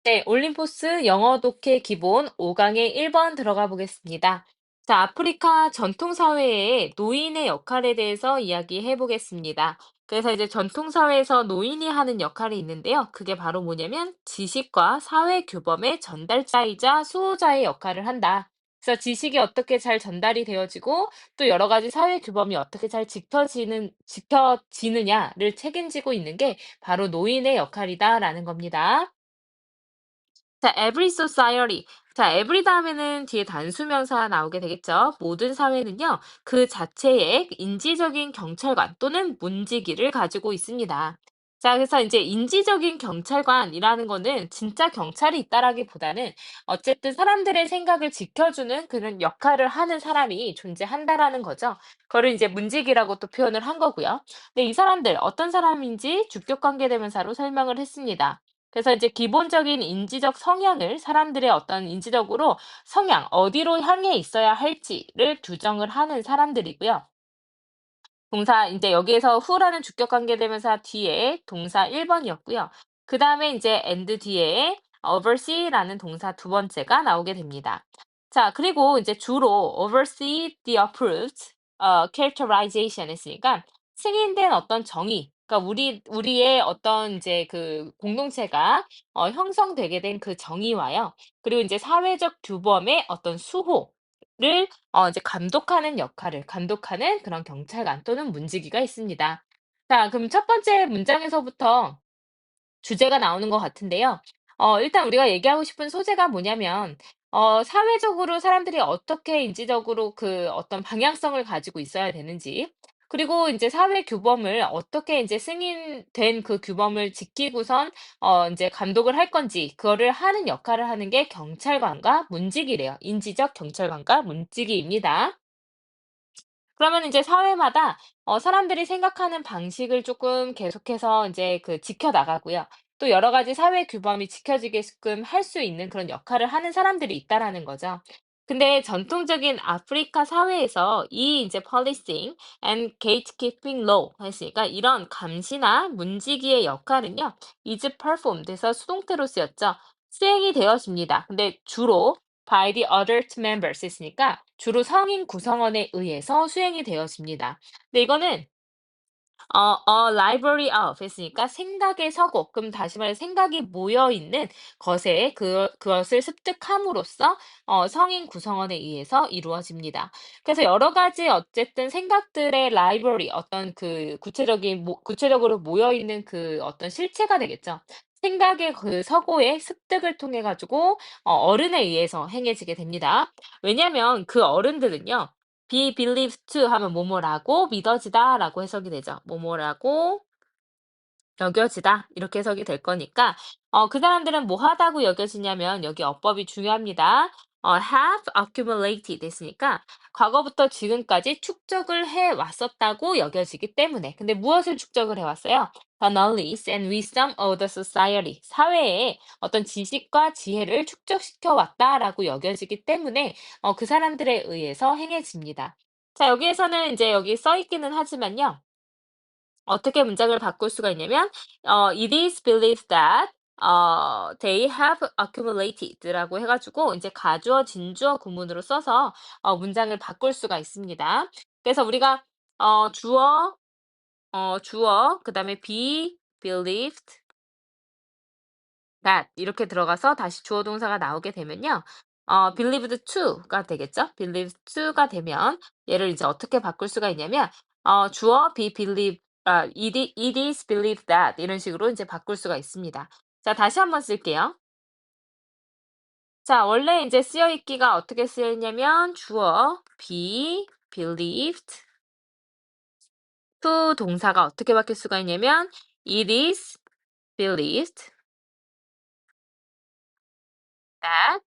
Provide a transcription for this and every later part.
네, 올림포스 영어 독해 기본 5강에 1번 들어가 보겠습니다. 자, 아프리카 전통사회의 노인의 역할에 대해서 이야기해 보겠습니다. 그래서 이제 전통사회에서 노인이 하는 역할이 있는데요. 그게 바로 뭐냐면 지식과 사회 규범의 전달자이자 수호자의 역할을 한다. 그래서 지식이 어떻게 잘 전달이 되어지고 또 여러 가지 사회 규범이 어떻게 잘 지켜지느냐를 책임지고 있는 게 바로 노인의 역할이다라는 겁니다. 자, every society. 자, every 다음에는 뒤에 단수명사가 나오게 되겠죠. 모든 사회는요, 그 자체의 인지적인 경찰관 또는 문지기를 가지고 있습니다. 자, 그래서 이제 인지적인 경찰관이라는 거는 진짜 경찰이 있다라기보다는 어쨌든 사람들의 생각을 지켜주는 그런 역할을 하는 사람이 존재한다라는 거죠. 그거를 이제 문지기라고 또 표현을 한 거고요. 근데 이 사람들 어떤 사람인지 주격 관계대명사로 설명을 했습니다. 그래서 이제 기본적인 인지적 성향을 사람들의 어떤 인지적으로 성향, 어디로 향해 있어야 할지를 규정을 하는 사람들이고요. 동사 인제 여기에서 who라는 주격 관계대명사 뒤에 동사 1 번이었고요. 그다음에 인제 and 뒤에 oversee라는 동사 두 번째가 나오게 됩니다. 자, 그리고 이제 주로 oversee the approved characterization 했으니까 승인된 어떤 정의, 그러니까 우리의 어떤 인제 그 공동체가 형성되게 된 그 정의와요. 그리고 인제 사회적 규범의 어떤 수호를 이제 감독하는 역할을 감독하는 그런 경찰관 또는 문지기가 있습니다. 자, 그럼 첫 번째 문장에서부터 주제가 나오는 것 같은데요. 일단 우리가 얘기하고 싶은 소재가 뭐냐면 사회적으로 사람들이 어떻게 인지적으로 그 어떤 방향성을 가지고 있어야 되는지, 그리고 이제 사회 규범을 어떻게 이제 승인된 그 규범을 지키고선 인제 감독을 할 건지 그거를 하는 역할을 하는 게 경찰관과 문지기래요. 인지적 경찰관과 문지기입니다. 그러면 이제 사회마다 사람들이 생각하는 방식을 조금 계속해서 이제 그 지켜 나가고요. 또 여러 가지 사회 규범이 지켜지게끔 할 수 있는 그런 역할을 하는 사람들이 있다라는 거죠. 근데 전통적인 아프리카 사회에서 이 이제 policing and gatekeeping law 했으니까 이런 감시나 문지기의 역할은요, is performed 해서 수동태로 쓰였죠. 수행이 되어집니다. 근데 주로 by the adult members 했으니까 주로 성인 구성원에 의해서 수행이 되어집니다. 근데 이거는 a library of 했으니까 생각의 서고, 그럼 다시 말해 생각이 모여 있는 것에 그것을 습득함으로써 성인 구성원에 의해서 이루어집니다. 그래서 여러 가지 어쨌든 생각들의 라이브러리, 어떤 그 구체적으로 모여 있는 그 어떤 실체가 되겠죠. 생각의 그 서고의 습득을 통해 가지고 어른에 의해서 행해지게 됩니다. 왜냐하면 그 어른들은요, be believed to 하면 뭐뭐라고 믿어지다라고 해석이 되죠. 뭐뭐라고 여겨지다 이렇게 해석이 될 거니까 그 사람들은 뭐 하다고 여겨지냐면 여기 어법이 중요합니다. have accumulated 했으니까 과거부터 지금까지 축적을 해 왔었다고 여겨지기 때문에. 근데 무엇을 축적을 해 왔어요? The knowledge and wisdom of the society. 사회에 어떤 지식과 지혜를 축적시켜 왔다라고 여겨지기 때문에 그 사람들에 의해서 행해집니다. 자, 여기에서는 이제 여기 써 있기는 하지만요. 어떻게 문장을 바꿀 수가 있냐면 it is believed that they have accumulated라고 해 가지고 이제 가주어, 진주어 구문으로 써서 문장을 바꿀 수가 있습니다. 그래서 우리가 주어, 그다음에 be believed that 이렇게 들어가서 다시 주어 동사가 나오게 되면요. believed to가 되겠죠? believed to가 되면 얘를 이제 어떻게 바꿀 수가 있냐면 주어 be believe it is believed that 이런 식으로 이제 바꿀 수가 있습니다. 자, 다시 한번 쓸게요. 자, 원래 이제 쓰여 있기가 어떻게 쓰여 있냐면 주어 be believed to 동사가 어떻게 바뀔 수가 있냐면 it is believed that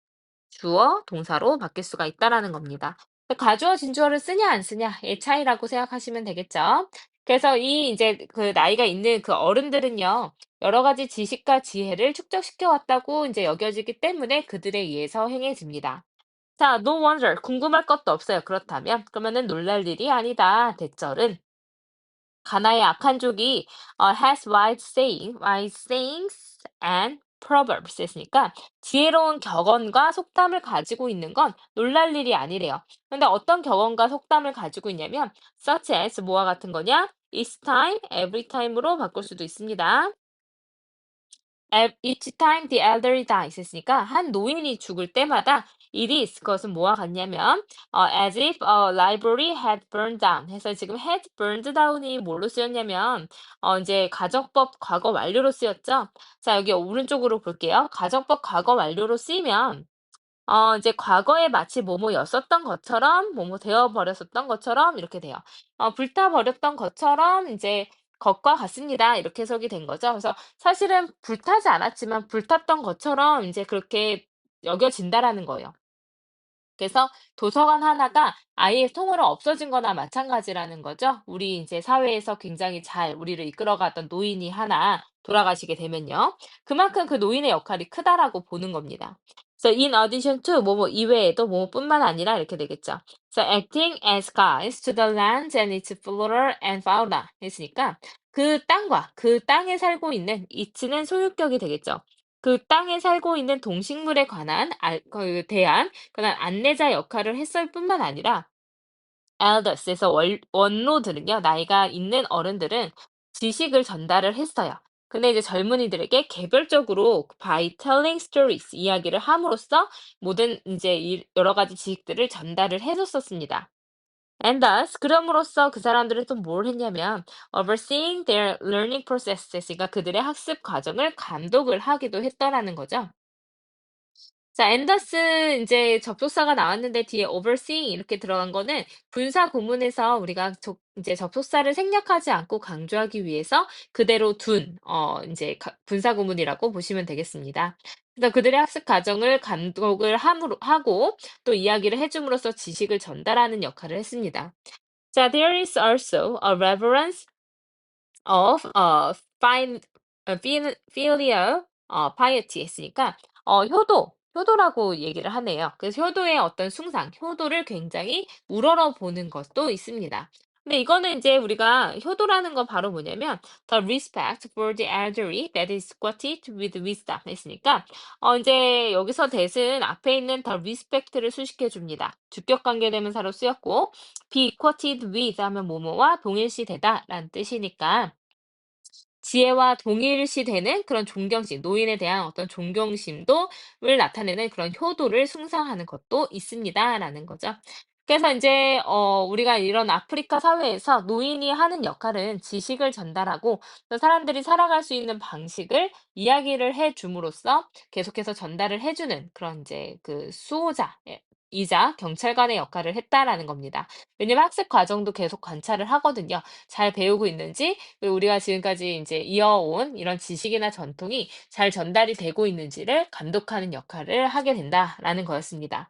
주어, 동사로 바뀔 수가 있다라는 겁니다. 가주어, 진주어를 쓰냐 안 쓰냐의 차이라고 생각하시면 되겠죠. 그래서 이 이제 그 나이가 있는 그 어른들은요, 여러 가지 지식과 지혜를 축적시켜 왔다고 이제 여겨지기 때문에 그들에 의해서 행해집니다. 자, no wonder. 궁금할 것도 없어요. 그렇다면 그러면은 놀랄 일이 아니다. 대절은 가나의 악한 족이 has wide sayings and proverbs 했으니까 지혜로운 격언과 속담을 가지고 있는 건 놀랄 일이 아니래요. 근데 어떤 격언과 속담을 가지고 있냐면 such as 뭐와 같은 거냐? each time, every time으로 바꿀 수도 있습니다. Each time the elderly dies 했으니까 한 노인이 죽을 때마다 it is 그것은 뭐와 같냐면 as if a library had burned down 해서 지금 had burned down이 뭘로 쓰였냐면 이제 가정법 과거 완료로 쓰였죠. 자, 여기 오른쪽으로 볼게요. 가정법 과거 완료로 쓰이면 이제 과거에 마치 뭐뭐였었던 것처럼, 뭐뭐 되어 버렸었던 것처럼 이렇게 돼요. 불타 버렸던 것처럼 이제 것과 같습니다. 이렇게 해석이 된 거죠. 그래서 사실은 불타지 않았지만 불탔던 것처럼 이제 그렇게 여겨진다라는 거예요. 그래서 도서관 하나가 아예 통으로 없어진 거나 마찬가지라는 거죠. 우리 이제 사회에서 굉장히 잘 우리를 이끌어갔던 노인이 하나 돌아가시게 되면요. 그만큼 그 노인의 역할이 크다라고 보는 겁니다. So in addition to 뭐뭐 이외에도 뭐뭐뿐만 아니라 이렇게 되겠죠. So acting as guides to the land and its flora and fauna 했으니까 그 땅과 그 땅에 살고 있는 이치는 소유격이 되겠죠. 그 땅에 살고 있는 동식물에 관한 대한 그런 안내자 역할을 했을 뿐만 아니라 elders에서 원로들은요, 나이가 있는 어른들은 지식을 전달을 했어요. 근데 이제 젊은이들에게 개별적으로 by telling stories 이야기를 함으로써 모든 이제 여러 가지 지식들을 전달을 해줬었습니다. And thus 그럼으로써 그 사람들은 또 뭘 했냐면 overseeing their learning processes 그러니까 그들의 학습 과정을 감독을 하기도 했더라는 거죠. 자, 앤더슨 이제 접속사가 나왔는데 뒤에 overseeing 이렇게 들어간 거는 분사 구문에서 우리가 이제 접속사를 생략하지 않고 강조하기 위해서 그대로 둔, 이제 분사 구문이라고 보시면 되겠습니다. 그래서 그들의 학습 과정을 감독을 하고 또 이야기를 해줌으로써 지식을 전달하는 역할을 했습니다. 자, there is also a reverence of filial piety 했으니까 효도라고 얘기를 하네요. 그래서 효도의 어떤 숭상, 효도를 굉장히 우러러 보는 것도 있습니다. 근데 이거는 이제 우리가 효도라는 건 바로 뭐냐면 the respect for the elderly that is equated with wisdom 했으니까 이제 여기서 that은 앞에 있는 the respect를 수식해 줍니다. 주격 관계 대명사로 쓰였고 be equated with 하면 뭐뭐와 동일시되다라는 뜻이니까 지혜와 동일시되는 그런 존경심, 노인에 대한 어떤 존경심도 를 나타내는 그런 효도를 숭상하는 것도 있습니다라는 거죠. 그래서 인제 우리가 이런 아프리카 사회에서 노인이 하는 역할은 지식을 전달하고 또 사람들이 살아갈 수 있는 방식을 이야기를 해 줌으로써 계속해서 전달을 해 주는 그런 인제 그 수호자 이자 경찰관의 역할을 했다라는 겁니다. 왜냐면 학습 과정도 계속 관찰을 하거든요. 잘 배우고 있는지 그리고 우리가 지금까지 이제 이어온 이런 지식이나 전통이 잘 전달이 되고 있는지를 감독하는 역할을 하게 된다라는 거였습니다.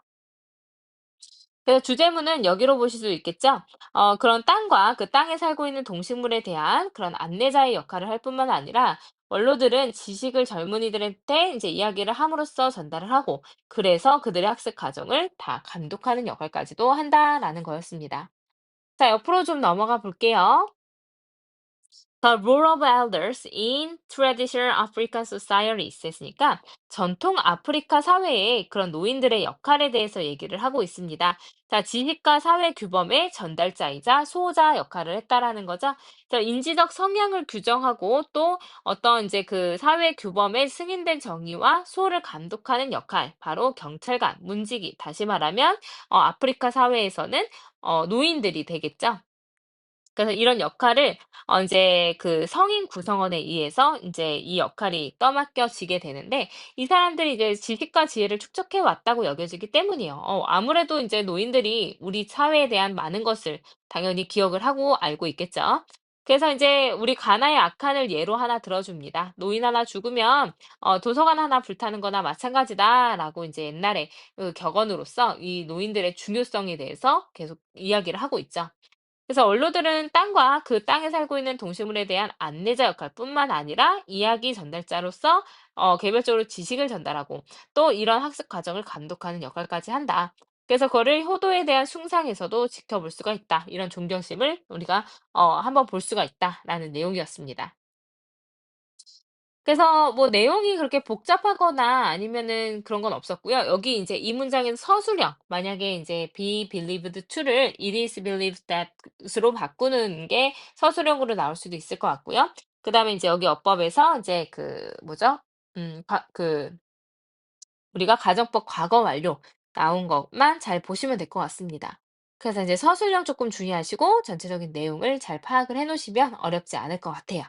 그래서 주제문은 여기로 보실 수 있겠죠? 그런 땅과 그 땅에 살고 있는 동식물에 대한 그런 안내자의 역할을 할 뿐만 아니라 원로들은 지식을 젊은이들한테 이제 이야기를 함으로써 전달을 하고 그래서 그들의 학습 과정을 다 감독하는 역할까지도 한다라는 거였습니다. 자, 옆으로 좀 넘어가 볼게요. The role of elders in traditional African societies 했으니까 전통 아프리카 사회의 그런 노인들의 역할에 대해서 얘기를 하고 있습니다. 자, 지식과 사회 규범의 전달자이자 수호자 역할을 했다라는 거죠. 자, 인지적 성향을 규정하고 또 어떤 이제 그 사회 규범의 승인된 정의와 수호를 감독하는 역할, 바로 경찰관, 문지기, 다시 말하면 아프리카 사회에서는 노인들이 되겠죠. 그래서 이런 역할을 인제 그 성인 구성원에 의해서 인제 이 역할이 떠맡겨지게 되는데 이 사람들이 이제 지식과 지혜를 축적해 왔다고 여겨지기 때문이에요. 아무래도 인제 노인들이 우리 사회에 대한 많은 것을 당연히 기억을 하고 알고 있겠죠. 그래서 인제 우리 가나의 악한을 예로 하나 들어 줍니다. "노인 하나 죽으면 도서관 하나 불타는 거나 마찬가지다."라고 인제 옛날에 그 격언으로써 이 노인들의 중요성에 대해서 계속 이야기를 하고 있죠. 그래서 원로들은 땅과 그 땅에 살고 있는 동식물에 대한 안내자 역할뿐만 아니라 이야기 전달자로서 개별적으로 지식을 전달하고 또 이런 학습 과정을 감독하는 역할까지 한다. 그래서 그거를 효도에 대한 숭상에서도 지켜볼 수가 있다. 이런 존경심을 우리가 한번 볼 수가 있다라는 내용이었습니다. 그래서 뭐 내용이 그렇게 복잡하거나 아니면은 그런 건 없었고요. 여기 인제 이 문장에서 서술형 만약에 인제 be believed to를 it is believed that으로 바꾸는 게 서술형으로 나올 수도 있을 것 같고요. 그다음에 인제 여기 어법에서 인제 그 뭐죠? 우리가 가정법 과거 완료 나온 것만 잘 보시면 될 것 같습니다. 그래서 인제 서술형 쪼끔 주의하시고 전체적인 내용을 잘 파악을 해 놓으시면 어렵지 않을 것 같아요.